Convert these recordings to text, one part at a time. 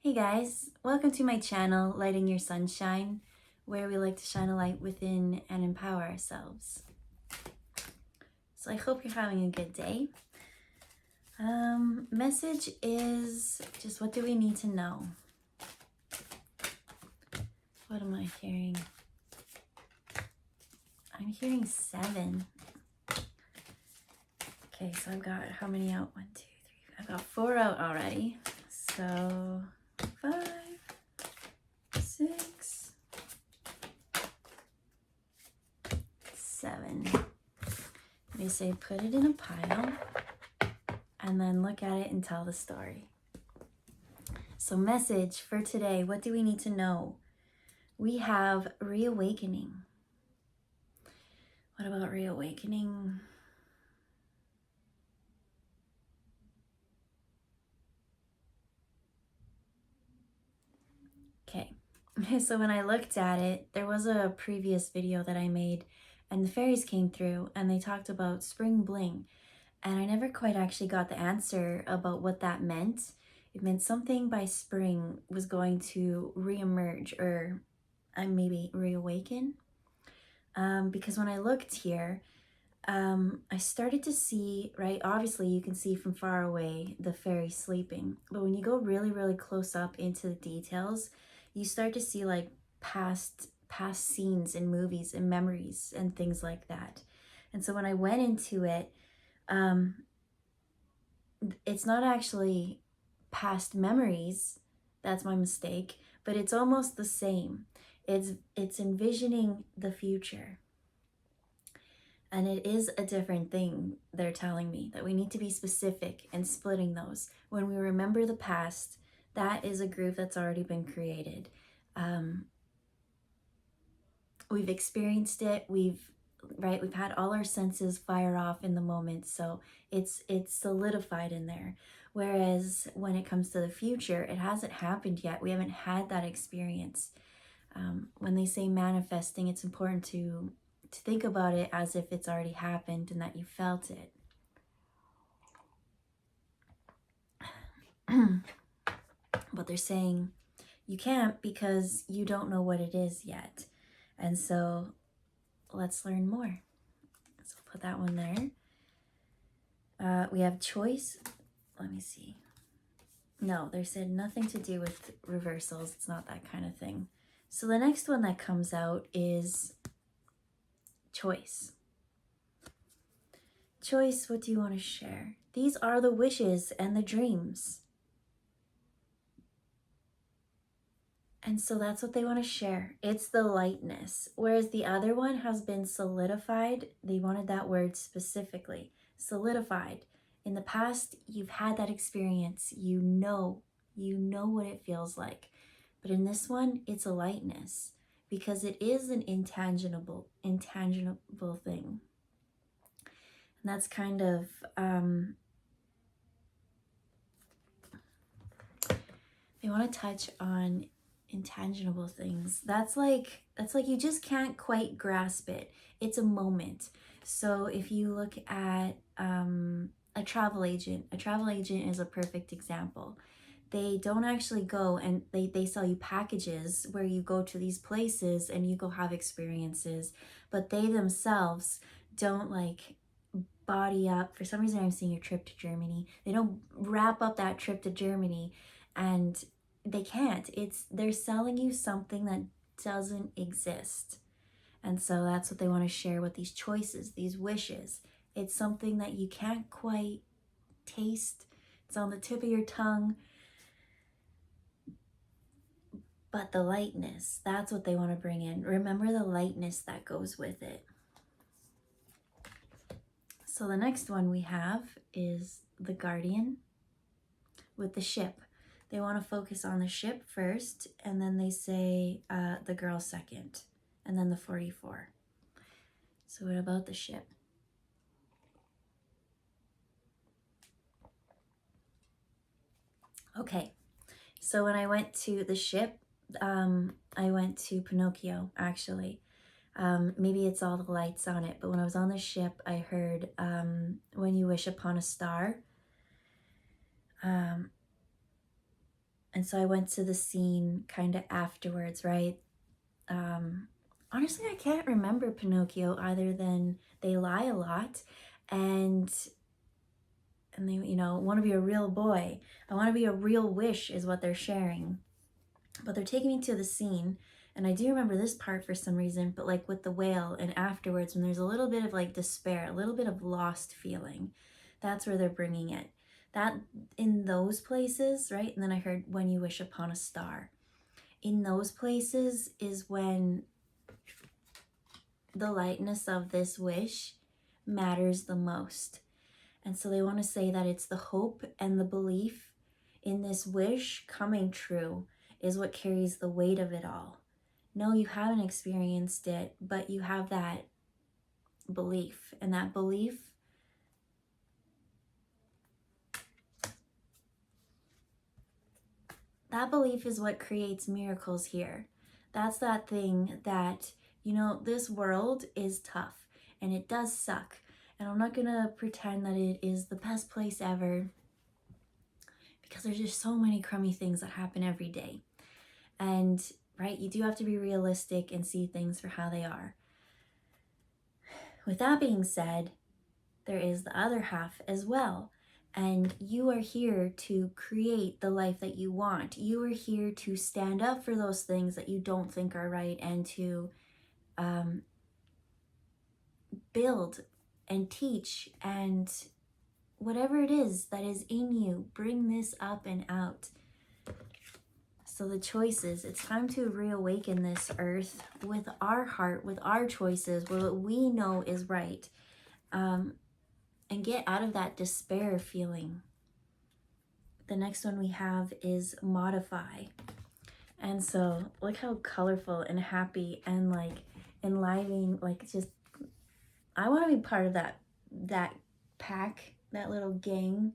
Hey guys, welcome to my channel, Lighting Your Sunshine, where we like to shine a light within and empower ourselves. So I hope you're having a good day. Message is just, what do we need to know? What am I hearing? I'm hearing 7. Okay, so I've got how many out? 1, 2, 3. I've got 4 out already. So 5, 6, 7. They say put it in a pile and then look at it and tell the story. So message for today, what do we need to know? We have reawakening. What about reawakening? Okay, so when I looked at it, there was a previous video that I made and the fairies came through and they talked about spring bling. And I never quite actually got the answer about what that meant. It meant something by spring was going to reemerge or maybe reawaken. Because when I looked here, I started to see, right, obviously you can see from far away the fairy sleeping. But when you go really, really close up into the details, you start to see like past scenes in movies and memories and things like that. And so when I went into it, it's not actually past memories, that's my mistake, but it's almost the same. It's envisioning the future. And it is a different thing, they're telling me, that we need to be specific and splitting those. When we remember the past, that is a groove that's already been created. We've experienced it, we've had all our senses fire off in the moment, so it's solidified in there. Whereas when it comes to the future, it hasn't happened yet. We haven't had that experience. When they say manifesting, it's important to think about it as if it's already happened and that you felt it. But they're saying you can't because you don't know what it is yet. And so let's learn more. So put that one there. We have choice. Let me see. No, they said nothing to do with reversals. It's not that kind of thing. So the next one that comes out is choice. Choice, what do you want to share? These are the wishes and the dreams. And so that's what they want to share. It's the lightness. Whereas the other one has been solidified. They wanted that word specifically. Solidified. In the past, you've had that experience. You know what it feels like. But in this one, it's a lightness because it is an intangible thing. And that's kind of, they want to touch on intangible things. That's like you just can't quite grasp it. It's a moment. So if you look at a travel agent is a perfect example. They don't actually go and they sell you packages where you go to these places and you go have experiences, but they themselves don't like body up. For some reason I'm seeing a trip to Germany. They don't wrap up that trip to Germany, and they can't. They're selling you something that doesn't exist. And so that's what they want to share with these choices, these wishes. It's something that you can't quite taste. It's on the tip of your tongue. But the lightness, that's what they want to bring in. Remember the lightness that goes with it. So the next one we have is the Guardian with the ship. They want to focus on the ship first, and then they say the girl second, and then the 44. So what about the ship? Okay, so when I went to the ship, I went to Pinocchio, actually. Maybe it's all the lights on it, but when I was on the ship, I heard when you wish upon a star. And so I went to the scene kind of afterwards, right? Honestly, I can't remember Pinocchio other than they lie a lot, and they, you know, want to be a real boy. I want to be a real wish is what they're sharing. But they're taking me to the scene, and I do remember this part for some reason, but like with the whale and afterwards when there's a little bit of like despair, a little bit of lost feeling, that's where they're bringing it. That in those places, right? And then I heard when you wish upon a star. In those places is when the lightness of this wish matters the most. And so they want to say that it's the hope and the belief in this wish coming true is what carries the weight of it all. No, you haven't experienced it, but you have that belief. And that belief is what creates miracles here. That's that thing that, you know, this world is tough and it does suck. And I'm not going to pretend that it is the best place ever, because there's just so many crummy things that happen every day. And, right, you do have to be realistic and see things for how they are. With that being said, there is the other half as well. And you are here to create the life that you want. You are here to stand up for those things that you don't think are right and to build and teach and whatever it is that is in you, bring this up and out. So the choices, it's time to reawaken this earth with our heart, with our choices, with what we know is right, and get out of that despair feeling. The next one we have is modify. And so look how colorful and happy and like enlivening, like just, I want to be part of that pack, that little gang.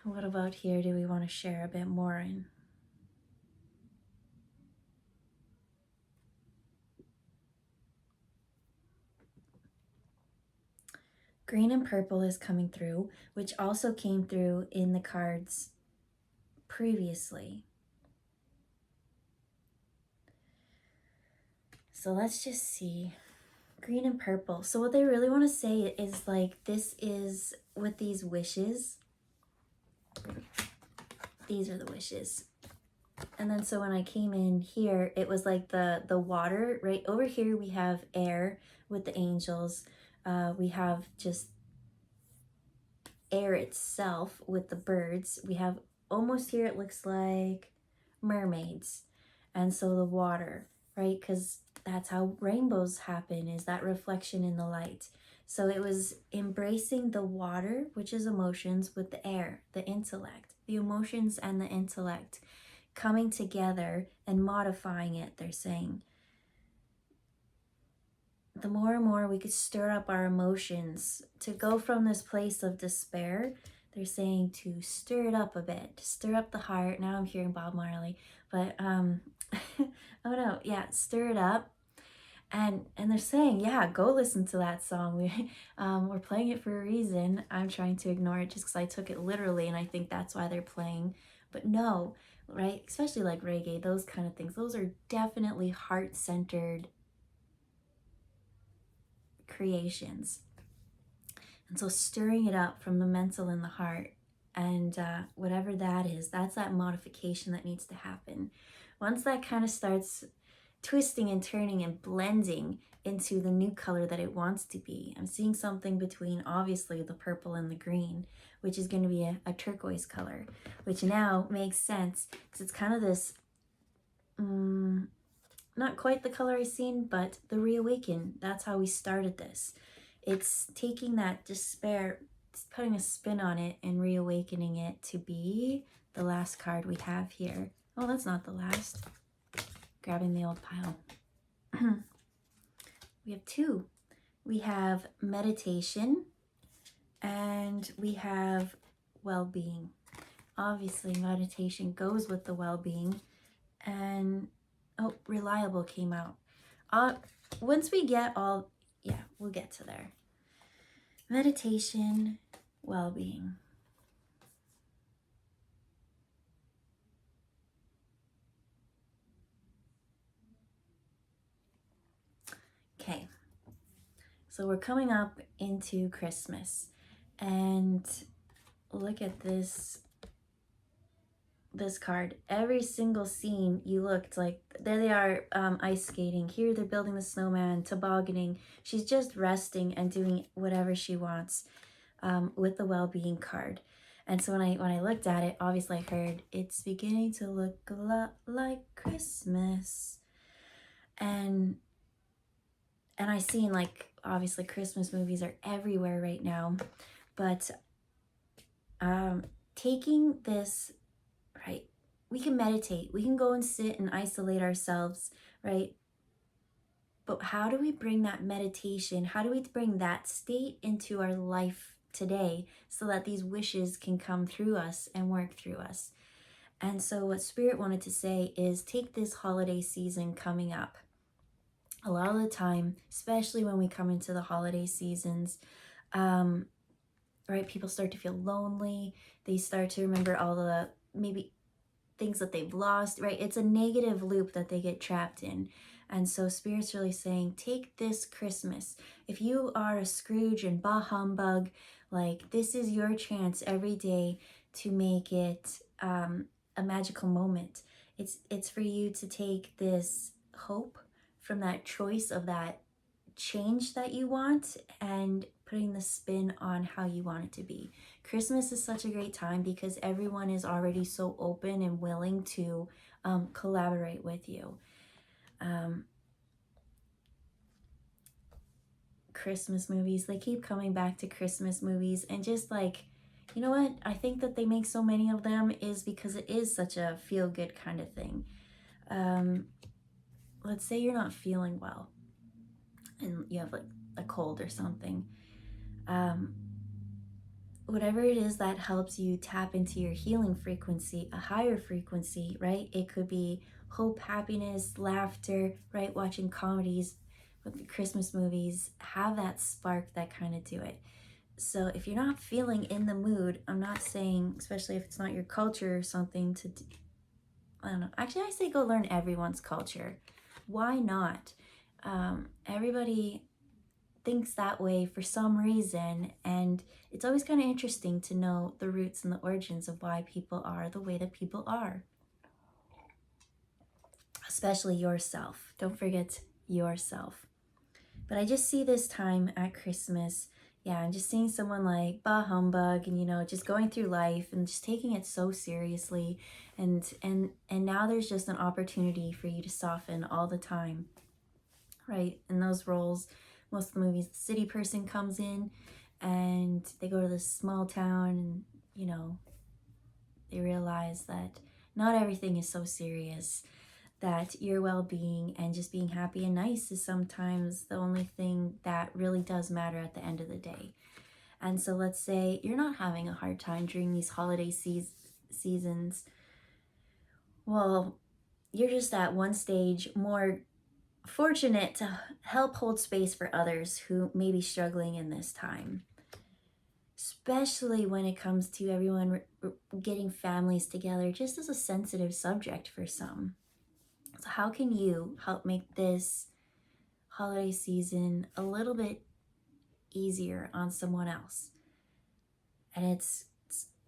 What about here do we want to share a bit more in? Green and purple is coming through, which also came through in the cards previously. So let's just see. Green and purple. So what they really want to say is like, this is with these wishes. These are the wishes. And then so when I came in here, it was like the water. Right over here we have air with the angels. We have just air itself with the birds. We have almost here it looks like mermaids. And so the water, right? Because that's how rainbows happen, is that reflection in the light. So it was embracing the water, which is emotions, with the air, the intellect, the emotions and the intellect coming together and modifying it, they're saying. The more and more we could stir up our emotions to go from this place of despair, they're saying to stir it up a bit, to stir up the heart. Now I'm hearing Bob Marley, but oh no, yeah, stir it up. And they're saying, yeah, go listen to that song. We're playing it for a reason. I'm trying to ignore it just because I took it literally, and I think that's why they're playing. But no, right? Especially like reggae, those kind of things. Those are definitely heart-centered creations. And so stirring it up from the mental and the heart, and whatever that is, that's that modification that needs to happen. Once that kind of starts twisting and turning and blending into the new color that it wants to be, I'm seeing something between obviously the purple and the green, which is going to be a turquoise color, which now makes sense because it's kind of this not quite the color I seen, but the reawaken. That's how we started this. It's taking that despair, putting a spin on it, and reawakening it to be the last card we have here. Oh, that's not the last. Grabbing the old pile. We have two. We have meditation and we have well-being. Obviously, meditation goes with the well-being. And oh, reliable came out. Once we get all, yeah, we'll get to there. Meditation, well-being. Okay, so we're coming up into Christmas, and look at this card. Every single scene you looked like, there they are, ice skating. Here they're building the snowman, tobogganing. She's just resting and doing whatever she wants, with the well-being card. And so when I looked at it, obviously I heard it's beginning to look a lot like Christmas, and I seen, like, obviously Christmas movies are everywhere right now, but taking this, right, we can meditate, we can go and sit and isolate ourselves, right? But how do we bring that meditation, how do we bring that state into our life today so that these wishes can come through us and work through us? And so what Spirit wanted to say is, take this holiday season coming up. A lot of the time, especially when we come into the holiday seasons, right, people start to feel lonely. They start to remember all the maybe things that they've lost, right? It's a negative loop that they get trapped in. And so Spirit's really saying, take this Christmas. If you are a Scrooge and bah humbug, like, this is your chance every day to make it a magical moment. It's for you to take this hope from that choice of that change that you want and putting the spin on how you want it to be. Christmas is such a great time because everyone is already so open and willing to collaborate with you. Christmas movies, they keep coming back to Christmas movies, and just like, you know what, I think that they make so many of them is because it is such a feel-good kind of thing. Let's say you're not feeling well and you have like a cold or something. Whatever it is that helps you tap into your healing frequency, a higher frequency, right? It could be hope, happiness, laughter, right? Watching comedies, with the Christmas movies, have that spark that kind of do it. So if you're not feeling in the mood, I'm not saying, especially if it's not your culture or something, to, I don't know. Actually, I say go learn everyone's culture. Why not? Everybody thinks that way for some reason, and it's always kind of interesting to know the roots and the origins of why people are the way that people are. Especially yourself. Don't forget yourself. But I just see this time at Christmas, yeah, I'm just seeing someone like bah humbug and, you know, just going through life and just taking it so seriously, and now there's just an opportunity for you to soften all the time, right? In those roles, most of the movies, the city person comes in and they go to this small town, and, you know, they realize that not everything is so serious, that your well-being and just being happy and nice is sometimes the only thing that really does matter at the end of the day. And so let's say you're not having a hard time during these holiday seasons. Well, you're just at one stage more fortunate to help hold space for others who may be struggling in this time, especially when it comes to everyone getting families together, just as a sensitive subject for some. So how can you help make this holiday season a little bit easier on someone else? And it's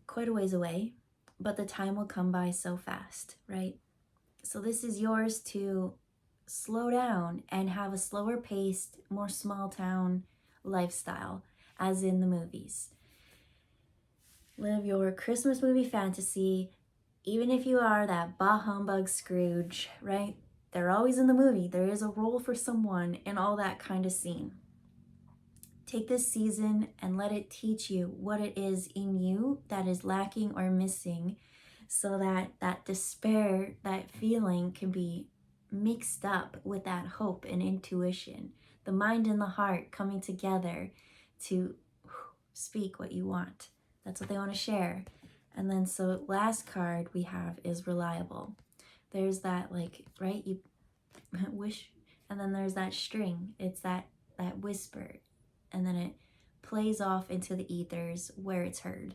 quite a ways away, but the time will come by so fast, right? So this is yours to slow down and have a slower paced, more small town lifestyle, as in the movies. Live your Christmas movie fantasy, even if you are that bah humbug Scrooge, right? They're always in the movie. There is a role for someone and all that kind of scene. Take this season and let it teach you what it is in you that is lacking or missing, so that that despair, that feeling can be mixed up with that hope and intuition, the mind and the heart coming together to speak what you want. That's what they want to share. And then so last card we have is reliable. There's that, like, right, you wish, and then there's that string. It's that whisper, and then it plays off into the ethers where it's heard.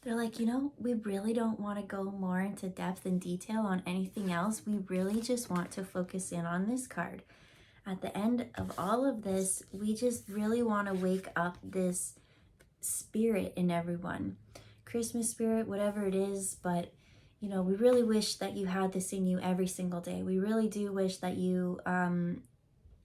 They're like, you know, we really don't want to go more into depth and detail on anything else. We really just want to focus in on this card. At the end of all of this, we just really want to wake up this spirit in everyone. Christmas spirit, whatever it is, but you know, we really wish that you had this in you every single day. We really do wish that you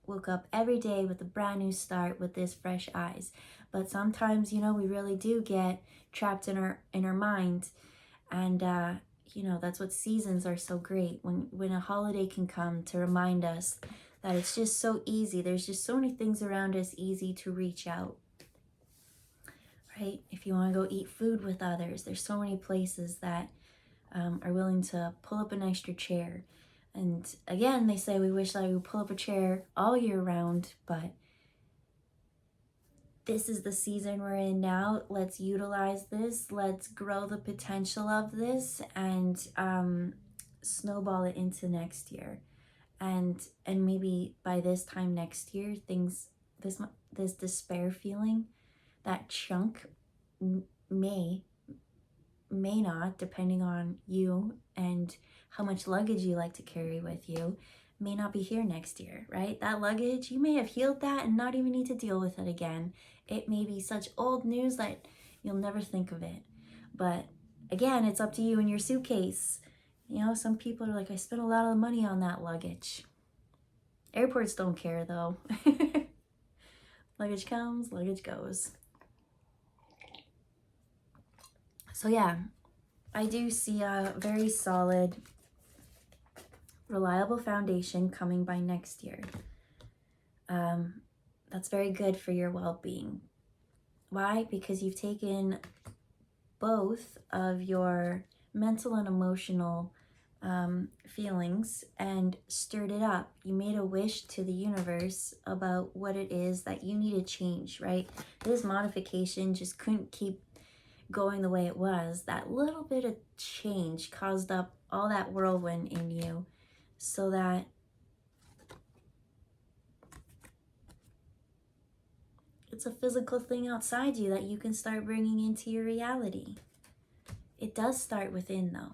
woke up every day with a brand new start with this fresh eyes. But sometimes, you know, we really do get trapped in our mind, and you know, that's what seasons are so great, when a holiday can come to remind us that it's just so easy. There's just so many things around us easy to reach out, right? If you want to go eat food with others, there's so many places that are willing to pull up an extra chair. And again, they say we wish that we would pull up a chair all year round, but this is the season we're in now. Let's utilize this. Let's grow the potential of this and snowball it into next year. And maybe by this time next year, this despair feeling, that chunk may not, depending on you and how much luggage you like to carry with you, may not be here next year, right? That luggage, you may have healed that and not even need to deal with it again. It may be such old news that you'll never think of it. But again, it's up to you and your suitcase. You know, some people are like, I spent a lot of money on that luggage. Airports don't care though. Luggage comes, luggage goes. So yeah, I do see a very solid, reliable foundation coming by next year. That's very good for your well-being. Why? Because you've taken both of your mental and emotional feelings and stirred it up. You made a wish to the universe about what it is that you need to change, right? This modification just couldn't keep going the way it was. That little bit of change caused up all that whirlwind in you, so that it's a physical thing outside you that you can start bringing into your reality. It does start within though.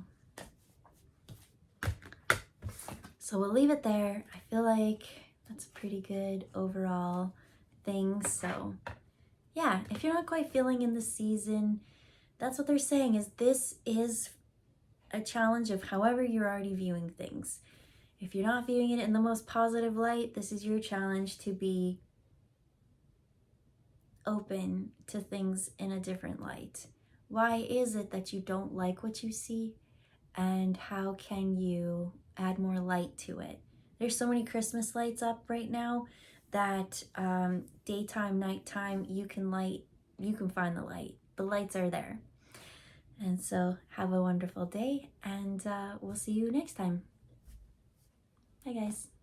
So we'll leave it there. I feel like that's a pretty good overall thing. So yeah, if you're not quite feeling in the season, that's what they're saying, is this is a challenge of however you're already viewing things. If you're not viewing it in the most positive light, this is your challenge to be open to things in a different light. Why is it that you don't like what you see? And how can you add more light to it? There's so many Christmas lights up right now that daytime, nighttime, you can find the light. The lights are there. And so have a wonderful day, and we'll see you next time. Bye guys.